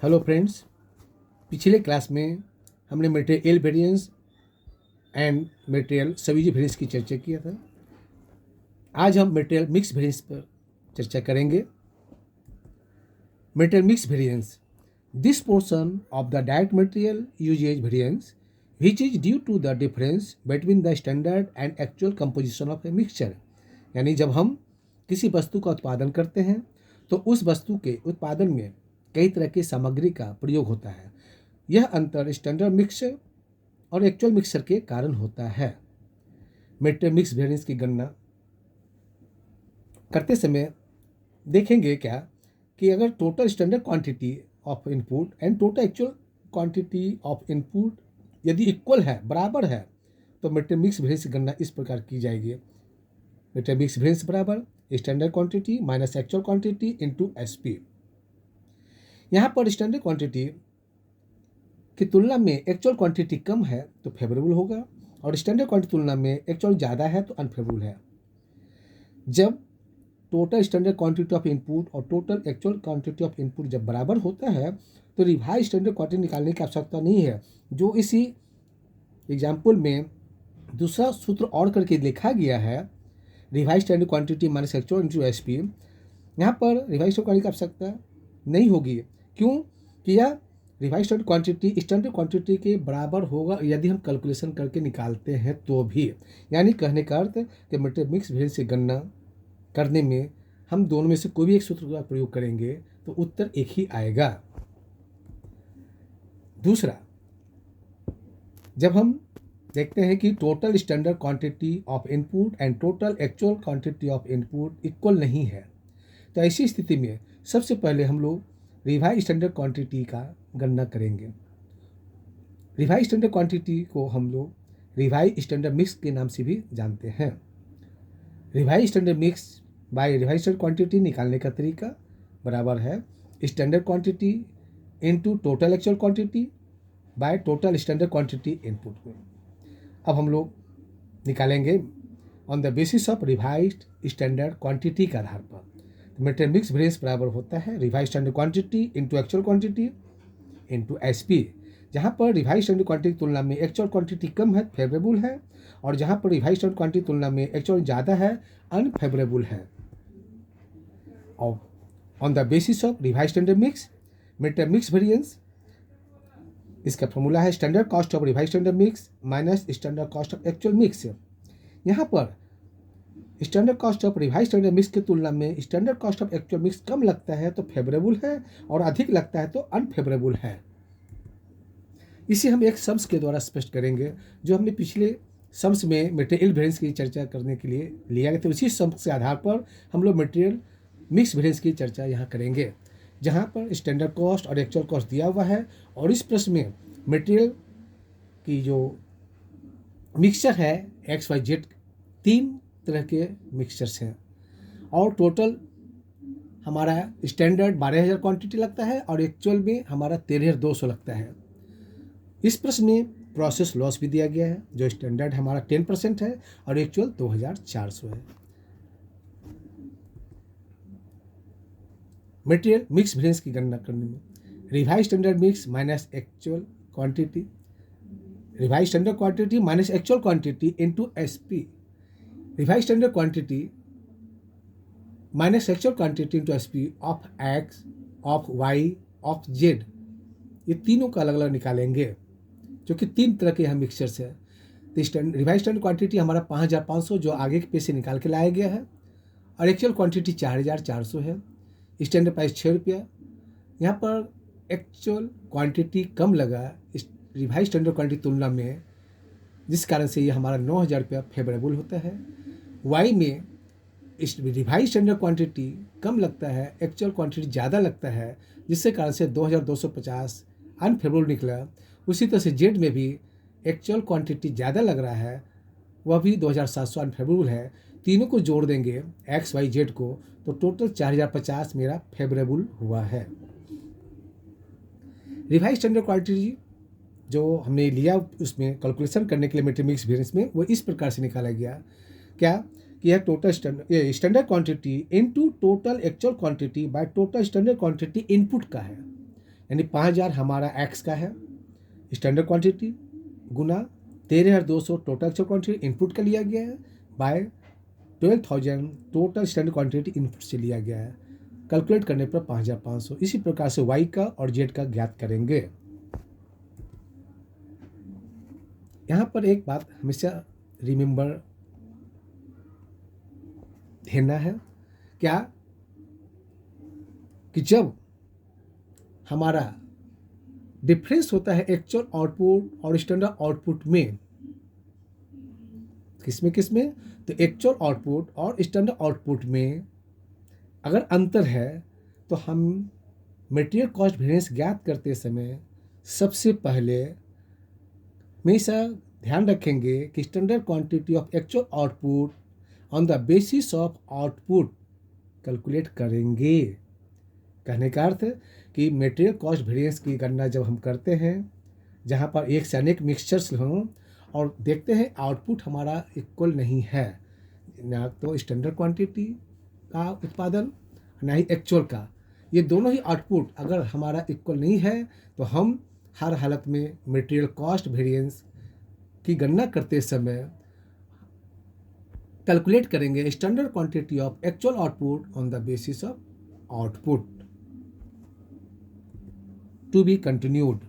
Hello friends. पिछले class में हमने मटेरियल एल वेरिएंस एंड मटेरियल सवीजी वेरिएंस की चर्चा किया था। आज हम मटेरियल मिक्स वेरिएंस पर चर्चा करेंगे। Material mix variance, this portion of the direct material usage variance which is due to the difference between the standard and actual composition of a mixture. यानी जब हम किसी वस्तु का उत्पादन करते हैं तो उस वस्तु के उत्पादन में कई तरह की सामग्री का प्रयोग होता है। यह अंतर स्टैंडर्ड मिक्सचर और एक्चुअल मिक्सचर के कारण होता है। मटेरियल मिक्स वेरिएंस की गणना करते समय देखेंगे क्या कि अगर total standard quantity of input and total actual quantity of input यदि इक्वल है, बराबर है, तो मटेरियल मिक्स वेरिएंस की गणना इस प्रकार की जाएगी। मटेरियल मिक्स वेरिएंस बराबर standard quantity minus actual quantity into SP. यहाँ पर स्टैंडर्ड क्वांटिटी की तुलना में एक्चुअल क्वांटिटी कम है तो फेवरेबल होगा, और स्टैंडर्ड क्वांटिटी तुलना में एक्चुअल ज़्यादा है तो अनफेवरेबल है। जब total standard quantity of input और total actual quantity of input जब बराबर होता है तो रिवाइज स्टैंडर्ड क्वांटिटी निकालने की आवश्यकता नहीं है, जो इसी एग्जाम्पल में दूसरा सूत्र और करके लिखा गया है, revise standard quantity minus actual into S P. यहाँ पर रिवाइज स्टैंडर्ड क्वांटिटी की आवश्यकता नहीं होगी, क्यों कि यह रिवाइज स्टैंडर्ड क्वांटिटी के बराबर होगा यदि हम कैलकुलेशन करके निकालते हैं तो भी। यानी कहने का अर्थ कि मटेरियल मिक्स वेरिएंस की गणना करने में हम दोनों में से कोई भी एक सूत्र का प्रयोग करेंगे तो उत्तर एक ही आएगा। दूसरा, जब हम देखते हैं कि total standard quantity of input and total actual quantity of input equal नहीं है, तो ऐसी स्थिति में सबसे पहले हम लोग रिवाइज स्टैंडर्ड क्वांटिटी का गणना करेंगे। रिवाइज स्टैंडर्ड क्वांटिटी को हम लोग रिवाइज स्टैंडर्ड मिक्स के नाम से भी जानते हैं। Revise standard mix by revise standard quantity निकालने का तरीका बराबर है standard quantity into total actual quantity by total standard quantity input में। अब हम लोग निकालेंगे on the basis of revised standard quantity के आधार पर। मटेरियल मिक्स वेरिएंस बराबर होता है revise standard quantity into actual quantity into SP. जहाँ पर रिवाइज स्टैंडर्ड क्वांटिटी की तुलना में एक्चुअल क्वांटिटी कम है, फेवरेबल है, और जहाँ पर रिवाइज स्टैंडर्ड क्वांटिटी की तुलना में एक्चुअल ज़्यादा है, अनफेवरेबल है। और on the basis of revise standard mix material mix variance, इसका फॉर्मूला है standard cost of revise standard mix minus standard cost of actual mix. यहाँ पर standard cost of revise standard mix की तुलना में standard cost of actual mix कम लगता है तो फेवरेबल है, और अधिक लगता है तो अनफेवरेबल है। इसे हम एक सम्स के द्वारा स्पष्ट करेंगे, जो हमने पिछले सम्स में मटेरियल वेरिएंस की चर्चा करने के लिए लिया गया था। उसी सम्स के आधार पर हम लोग मटेरियल मिक्स वेरिएंस की चर्चा यहाँ करेंगे, जहाँ पर स्टैंडर्ड कॉस्ट और एक्चुअल कॉस्ट दिया हुआ है, और इस प्रश्न में मटेरियल की जो मिक्सचर है एक्स वाई जेड, 3 तरह के मिक्सचर्स हैं, और टोटल हमारा स्टैंडर्ड 12,000 क्वांटिटी लगता है और एक्चुअल में हमारा 13,200 लगता है। इस प्रश्न में प्रोसेस लॉस भी दिया गया है, जो स्टैंडर्ड हमारा 10% है और एक्चुअल 2,400 है। मटेरियल मिक्स वेरिएंस की गणना करने में revise standard mix minus actual quantity, revise standard quantity minus actual quantity into SP. Revise standard quantity minus actual quantity into SP of X, of Y, of Z, ये तीनों का अलग अलग निकालेंगे, जो कि 3 तरह के यहाँ मिक्सचर्स है। तो रिवाइज स्टैंडर्ड क्वांटिटी हमारा 5,500 जो आगे के पेज से निकाल के लाया गया है, और एक्चुअल क्वांटिटी 4,400 है। स्टैंडर्ड प्राइस 6 रुपया। यहाँ पर एक्चुअल क्वांटिटी कम लगा रिवाइज स्टैंडर्ड क्वांटिटी तुलना में, जिस कारण से ये हमारा 9,000 रुपया फेवरेबल होता है। वाई में रिवाइज स्टैंडर्ड क्वांटिटी कम लगता है, एक्चुअल क्वांटिटी ज़्यादा लगता है, जिससे कारण से 2,250 अनफेवरेबल निकला। उसी तरह से जेड में भी एक्चुअल क्वांटिटी ज़्यादा लग रहा है, वह भी 2,700 अनफेवरेबल है। तीनों को जोड़ देंगे एक्स वाई जेड को, तो टोटल 4,050 मेरा फेवरेबल हुआ है। रिवाइज स्टैंडर्ड क्वांटिटी जो हमने लिया उसमें कैलकुलेशन करने के लिए मटेरियल मिक्स वेरिएंस में, वो इस प्रकार से निकाला गया क्या कि यह total standard quantity into total actual quantity by total standard quantity input का है। यानी 5,000 हमारा एक्स का है स्टैंडर्ड क्वांटिटी गुना 13,200 टोटल एक्चुअल क्वांटिटी इनपुट का लिया गया है by 12,000 total standard quantity input से लिया गया है। कैलकुलेट करने पर 5,500। इसी प्रकार से वाई का और जेड का ज्ञात करेंगे। यहाँ पर एक बात हमेशा रिमेंबर देना है क्या कि जब हमारा डिफरेंस होता है एक्चुअल आउटपुट और स्टैंडर्ड आउटपुट में, किसमें तो एक्चुअल आउटपुट और स्टैंडर्ड आउटपुट में अगर अंतर है तो हम मटेरियल कॉस्ट वेरिएंस ज्ञात करते समय सबसे पहले हमेशा ध्यान रखेंगे कि standard quantity of actual output on the basis of output calculate करेंगे। कहने का अर्थ कि मटेरियल कॉस्ट वेरिएंस की गणना जब हम करते हैं जहाँ पर एक से अनेक मिक्सचर्स हों और देखते हैं आउटपुट हमारा इक्वल नहीं है, ना तो स्टैंडर्ड क्वांटिटी का उत्पादन ना ही एक्चुअल का, ये दोनों ही आउटपुट अगर हमारा इक्वल नहीं है तो हम हर हालत में मटेरियल कॉस्ट वेरिएंस की गणना करते समय कैलकुलेट करेंगे standard quantity of actual output on the basis of output. To be continued.